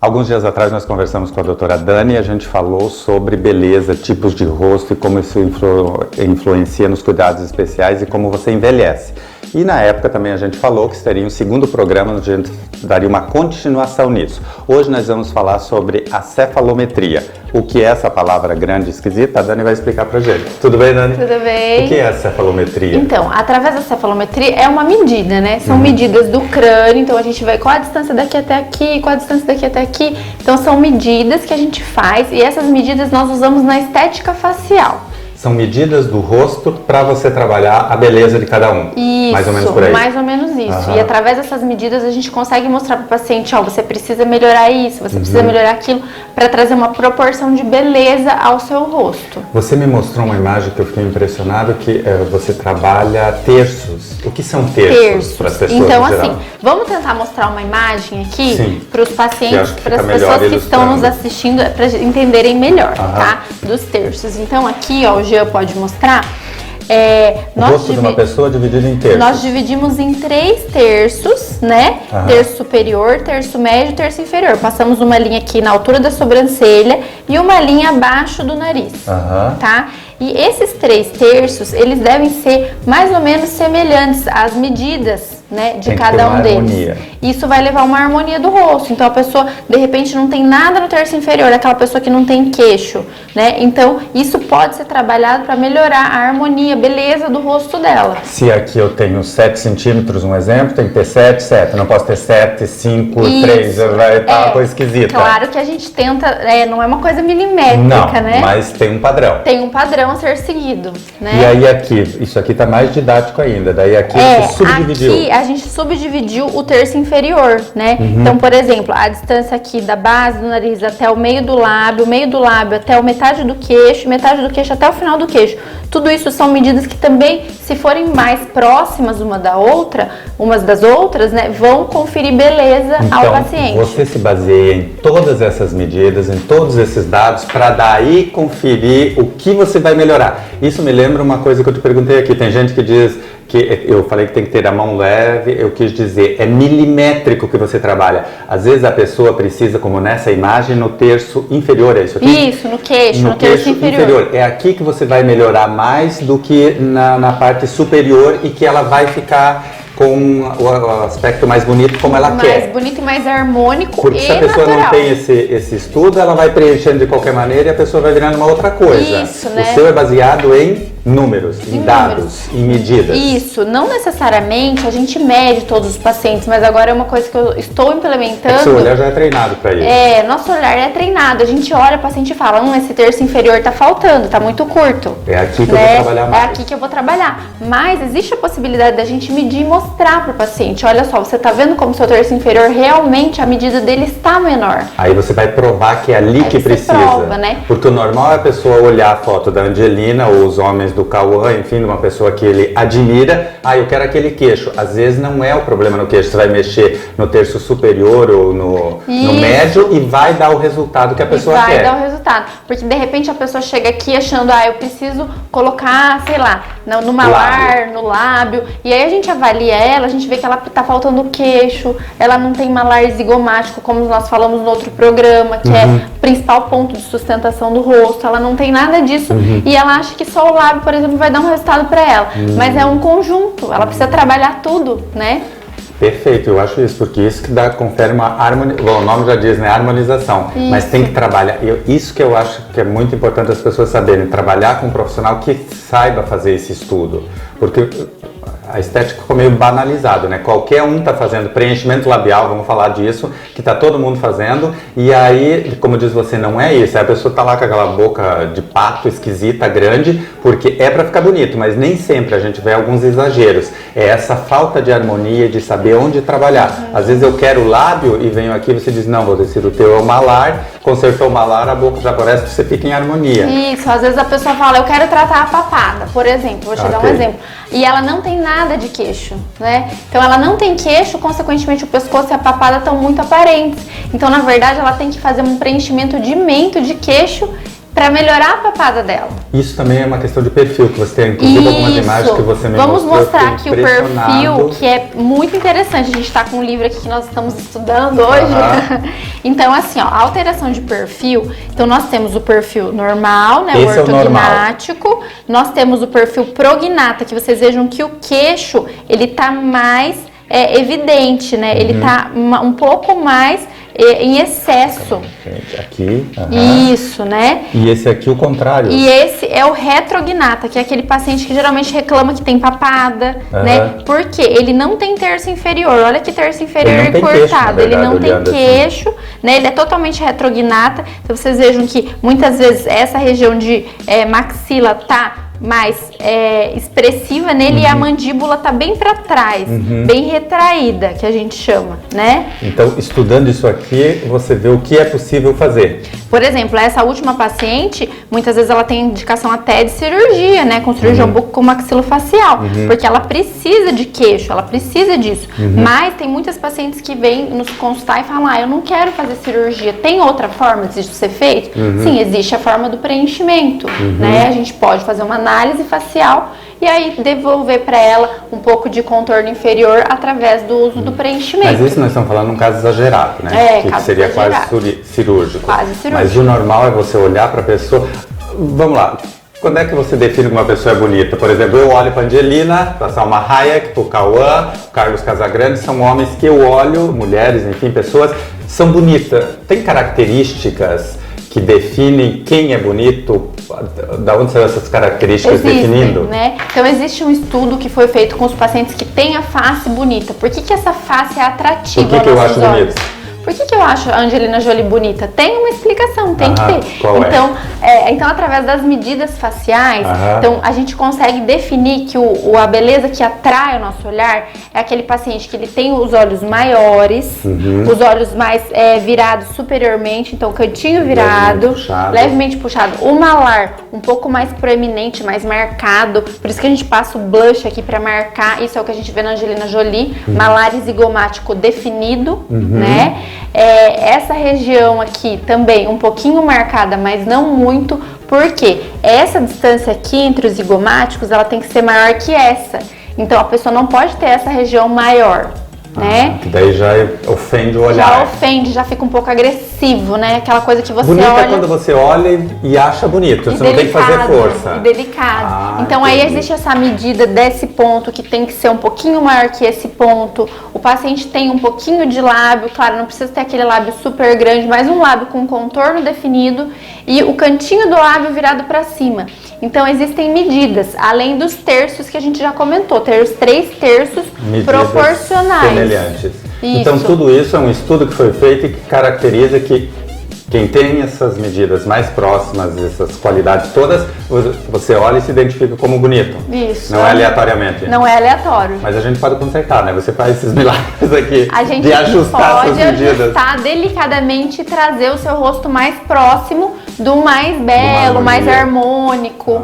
Alguns dias atrás nós conversamos com a doutora Dani e a gente falou sobre beleza, tipos de rosto e como isso influencia nos cuidados especiais e como você envelhece. E na época também a gente falou que seria um segundo programa onde a gente daria uma continuação nisso. Hoje nós vamos falar sobre a cefalometria. O que é essa palavra grande e esquisita? A Dani vai explicar pra gente. Tudo bem, Dani? Tudo bem. O que é a cefalometria? Então, através da cefalometria é uma medida, né? São medidas do crânio, então a gente vai qual a distância daqui até aqui, qual a distância daqui até aqui. Então são medidas que a gente faz e essas medidas nós usamos na estética facial. São medidas do rosto para você trabalhar a beleza de cada um. Isso, mais ou menos por aí. Mais ou menos isso. E através dessas medidas a gente consegue mostrar para o paciente, ó, você precisa melhorar isso, você precisa melhorar aquilo, para trazer uma proporção de beleza ao seu rosto. Você me mostrou uma imagem que eu fiquei impressionado, que você trabalha terços. O que são terços para as pessoas então, em geral? assim, vamos tentar mostrar uma imagem aqui para os pacientes, para as pessoas que estão nos assistindo, para entenderem melhor, tá? Dos terços. Então aqui, ó, o Jean pode mostrar. O rosto de uma pessoa dividido em terços. Nós dividimos em 3 terços, né? Terço superior, terço médio e terço inferior. Passamos uma linha aqui na altura da sobrancelha e uma linha abaixo do nariz, tá? E esses 3 terços, eles devem ser mais ou menos semelhantes às medidas, né, de cada um deles. Harmonia. Isso vai levar uma harmonia do rosto. Então a pessoa, de repente, não tem nada no terço inferior, aquela pessoa que não tem queixo, né? Então isso pode ser trabalhado para melhorar a harmonia, a beleza do rosto dela. Se aqui eu tenho 7 centímetros, um exemplo, tem que ter 7. Não posso ter 7, 5, 3, vai estar uma coisa esquisita. Claro que a gente tenta, não é uma coisa milimétrica, né? Mas tem um padrão. Tem um padrão a ser seguido, né? E aí aqui, isso aqui tá mais didático ainda, daí aqui você subdividiu. Aqui a gente subdividiu o terço inferior, né? Então, por exemplo, a distância aqui da base do nariz até o meio do lábio até a metade do queixo, metade do queixo até o final do queixo. Tudo isso são medidas que também, se forem mais próximas umas das outras, né, vão conferir beleza ao paciente. Você se baseia em todas essas medidas, em todos esses dados, para daí conferir o que você vai melhorar. Isso me lembra uma coisa que eu te perguntei aqui. Tem gente que diz que eu falei que tem que ter a mão leve, eu quis dizer, é milimétrico que você trabalha. Às vezes a pessoa precisa, como nessa imagem, no terço inferior, é isso aqui? Isso, no queixo, no terço inferior. É aqui que você vai melhorar mais do que na parte superior e que ela vai ficar com o aspecto mais bonito como ela quer. Mais bonito e mais harmônico. Porque se a pessoa natural. não tem esse estudo, ela vai preenchendo de qualquer maneira e a pessoa vai virando uma outra coisa. Isso, né? O seu é baseado em números, em dados, em medidas. Isso, não necessariamente a gente mede todos os pacientes, mas agora é uma coisa que eu estou implementando. Seu olhar já é treinado para isso. Nosso olhar é treinado. A gente olha o paciente e fala, esse terço inferior tá faltando, tá muito curto. É aqui que eu vou trabalhar mais. É aqui que eu vou trabalhar. Mas existe a possibilidade da gente medir e mostrar para o paciente, olha só, você tá vendo como seu terço inferior realmente a medida dele está menor. Aí você vai provar que é ali que precisa. Prova, né? Porque o normal é a pessoa olhar a foto da Angelina ou os homens do Cauã, enfim, de uma pessoa que ele admira, eu quero aquele queixo. Às vezes não é o problema no queixo, você vai mexer no terço superior ou no médio e vai dar o resultado que a pessoa quer. Vai dar o resultado, porque de repente a pessoa chega aqui achando, eu preciso colocar, sei lá, no malar, no lábio, e aí a gente avalia ela, a gente vê que ela tá faltando o queixo, ela não tem malar zigomático, como nós falamos no outro programa, que é o principal ponto de sustentação do rosto, ela não tem nada disso, e ela acha que só o lábio, por exemplo, vai dar um resultado para ela, mas é um conjunto, ela precisa trabalhar tudo, né? Perfeito, eu acho isso, porque isso que confere uma harmonia, bom, o nome já diz, né, harmonização, mas tem que trabalhar, isso que eu acho que é muito importante as pessoas saberem, trabalhar com um profissional que saiba fazer esse estudo, porque a estética ficou meio banalizada, né? Qualquer um tá fazendo preenchimento labial, vamos falar disso, que tá todo mundo fazendo, e aí, como diz você, não é isso, aí a pessoa tá lá com aquela boca de pato esquisita, grande, porque é para ficar bonito, mas nem sempre a gente vê alguns exageros, é essa falta de harmonia, de saber onde trabalhar. Às vezes eu quero o lábio e venho aqui e você diz, não, vou descer o teu é o malar, consertou o malar, a boca já parece que você fica em harmonia. Isso, às vezes a pessoa fala, eu quero tratar a papada, por exemplo, vou te dar um exemplo, e ela não tem nada de queixo, né? Então ela não tem queixo, consequentemente o pescoço e a papada estão muito aparentes. Então, na verdade, ela tem que fazer um preenchimento de mento de queixo para melhorar a papada dela. Isso também é uma questão de perfil, que você tem, inclusive, algumas imagens que você me Vamos mostrou. mostrar aqui o perfil, que é muito interessante. A gente está com um livro aqui que nós estamos estudando hoje. Então, assim, ó, a alteração de perfil. Então, nós temos o perfil normal, né? Esse o ortognático. Nós temos o perfil prognata, que vocês vejam que o queixo, ele tá mais evidente, né? Ele tá um pouco mais em excesso. Aqui. Isso, né? E esse aqui o contrário. E esse é o retrognata, que é aquele paciente que geralmente reclama que tem papada, né? Porque ele não tem terço inferior. Olha que terço inferior cortado. Ele não tem queixo, né? Ele é totalmente retrognata. Então vocês vejam que muitas vezes essa região de maxila tá mais expressiva nele e a mandíbula tá bem para trás, bem retraída, que a gente chama, né? Então, estudando isso aqui, você vê o que é possível fazer. Por exemplo, essa última paciente, muitas vezes ela tem indicação até de cirurgia, né? Com cirurgia bucomaxilofacial, porque ela precisa de queixo, ela precisa disso. Mas tem muitas pacientes que vêm nos consultar e falam, eu não quero fazer cirurgia. Tem outra forma disso ser feito? Sim, existe a forma do preenchimento, né? A gente pode fazer uma análise facial e aí devolver para ela um pouco de contorno inferior através do uso do preenchimento. Mas isso nós estamos falando num caso exagerado, né? Que seria exagerado. Quase cirúrgico. Quase cirúrgico. Mas o normal é você olhar para a pessoa. Vamos lá. Quando é que você define que uma pessoa é bonita? Por exemplo, eu olho para a Angelina, para a Salma Hayek, para o Cauã, Carlos Casagrande, são homens que eu olho, mulheres, enfim, pessoas, são bonitas. Tem características que definem quem é bonito? Da onde são essas características definindo? Né? Então existe um estudo que foi feito com os pacientes que têm a face bonita. Por que essa face é atrativa? Por que eu acho bonito? Por que eu acho a Angelina Jolie bonita? Tem uma explicação, tem que ter. Qual então, através das medidas faciais, então a gente consegue definir que a beleza que atrai o nosso olhar é aquele paciente que ele tem os olhos maiores, os olhos mais virados superiormente, então cantinho virado, levemente puxado, o malar um pouco mais proeminente, mais marcado, por isso que a gente passa o blush aqui para marcar, isso é o que a gente vê na Angelina Jolie, malar zigomático definido, né? Essa região aqui também um pouquinho marcada, mas não muito, porque essa distância aqui entre os zigomáticos, ela tem que ser maior que essa. Então a pessoa não pode ter essa região maior, né? Que daí já ofende o olhar. Já ofende, já fica um pouco agressivo, né? Aquela coisa que você bonita olha... é quando você olha e acha bonito, você não tem que fazer força. E delicado. Então aí existe essa medida desse ponto que tem que ser um pouquinho maior que esse ponto. O paciente tem um pouquinho de lábio, claro, não precisa ter aquele lábio super grande, mas um lábio com contorno definido e o cantinho do lábio virado para cima. Então existem medidas, além dos terços que a gente já comentou, ter os 3 terços medidas proporcionais. Semelhantes. Então tudo isso é um estudo que foi feito e que caracteriza que quem tem essas medidas mais próximas, essas qualidades todas, você olha e se identifica como bonito. Isso. Não é aleatoriamente. Não é aleatório. Mas a gente pode consertar, né? Você faz esses milagres aqui a gente de ajustar essas medidas. Pode ajustar delicadamente e trazer o seu rosto mais próximo do mais belo, mais harmônico.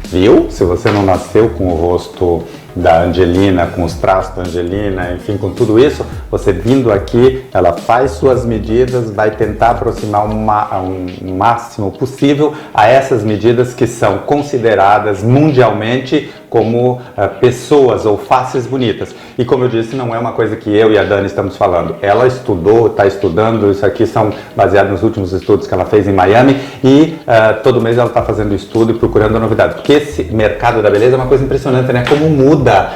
Viu? Se você não nasceu com o rosto da Angelina, com os traços da Angelina, enfim, com tudo isso, você vindo aqui, ela faz suas medidas, vai tentar aproximar um máximo possível a essas medidas que são consideradas mundialmente como pessoas ou faces bonitas. E como eu disse, não é uma coisa que eu e a Dani estamos falando. Ela estudou, está estudando, isso aqui são baseados nos últimos estudos que ela fez em Miami e todo mês ela está fazendo estudo e procurando a novidade. Porque esse mercado da beleza é uma coisa impressionante, né? Como muda.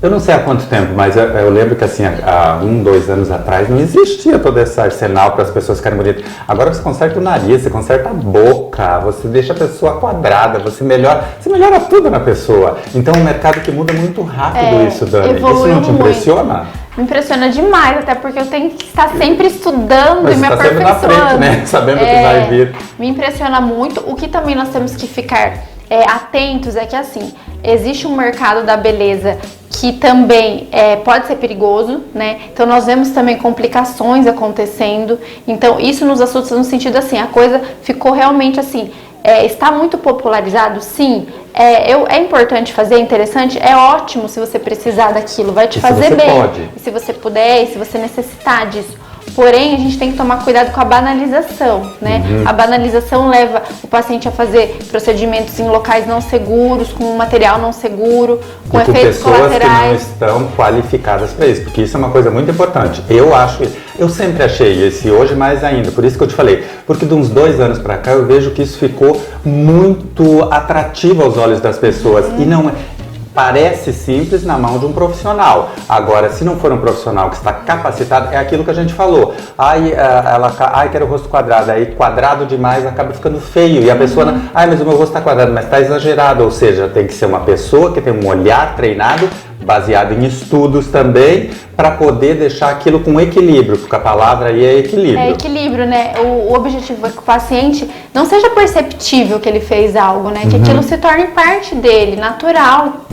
Eu não sei há quanto tempo, mas eu lembro que assim, há 1, 2 anos atrás não existia todo esse arsenal para as pessoas ficarem bonitas. Agora você conserta o nariz, você conserta a boca, você deixa a pessoa quadrada, você melhora tudo na pessoa. Então é um mercado que muda muito rápido isso, Dani. Isso não te impressiona? Me impressiona demais, até porque eu tenho que estar sempre estudando mas e me aperfeiçoando. Mas você está sempre na frente, né? Sabendo o que vai vir. Me impressiona muito. O que também nós temos que ficar atentos é que assim, existe um mercado da beleza que também pode ser perigoso, né? Então nós vemos também complicações acontecendo. Então isso nos assusta no sentido assim, a coisa ficou realmente assim, está muito popularizado, sim. É importante fazer, é interessante, é ótimo se você precisar daquilo, vai te fazer bem. Pode. E se você puder, e se você necessitar disso. Porém, a gente tem que tomar cuidado com a banalização, né? A banalização leva o paciente a fazer procedimentos em locais não seguros, com material não seguro, com efeitos colaterais. Pessoas que não estão qualificadas para isso, porque isso é uma coisa muito importante. Eu sempre achei esse, hoje mais ainda, por isso que eu te falei, porque de uns 2 anos para cá eu vejo que isso ficou muito atrativo aos olhos das pessoas e não parece simples na mão de um profissional. Agora, se não for um profissional que está capacitado, é aquilo que a gente falou. Quero o rosto quadrado. Aí quadrado demais acaba ficando feio. E a pessoa, mas o meu rosto está quadrado, mas está exagerado. Ou seja, tem que ser uma pessoa que tem um olhar treinado, baseado em estudos também, para poder deixar aquilo com equilíbrio, porque a palavra aí é equilíbrio. É equilíbrio, né? O objetivo é que o paciente não seja perceptível que ele fez algo, né? Que aquilo se torne parte dele, natural.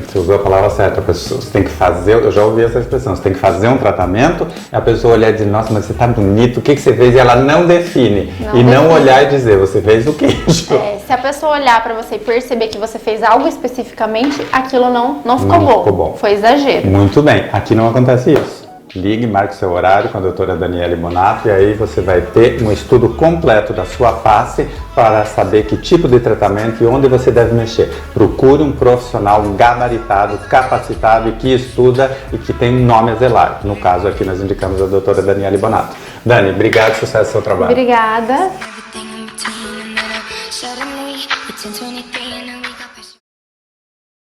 Você usou a palavra certa. Você tem que fazer, eu já ouvi essa expressão, você tem que fazer um tratamento, a pessoa olhar e dizer, nossa, mas você tá bonito, o que você fez? E ela não define. Não olhar e dizer, você fez o queijo. Se a pessoa olhar para você e perceber que você fez algo especificamente, aquilo não ficou bom. Foi exagero. Muito bem, aqui não acontece isso. Ligue, marque seu horário com a doutora Daniele Bonato e aí você vai ter um estudo completo da sua face para saber que tipo de tratamento e onde você deve mexer. Procure um profissional gabaritado, capacitado e que estuda e que tem um nome a zelar. No caso aqui nós indicamos a doutora Daniele Bonato. Dani, obrigado, sucesso no seu trabalho. Obrigada.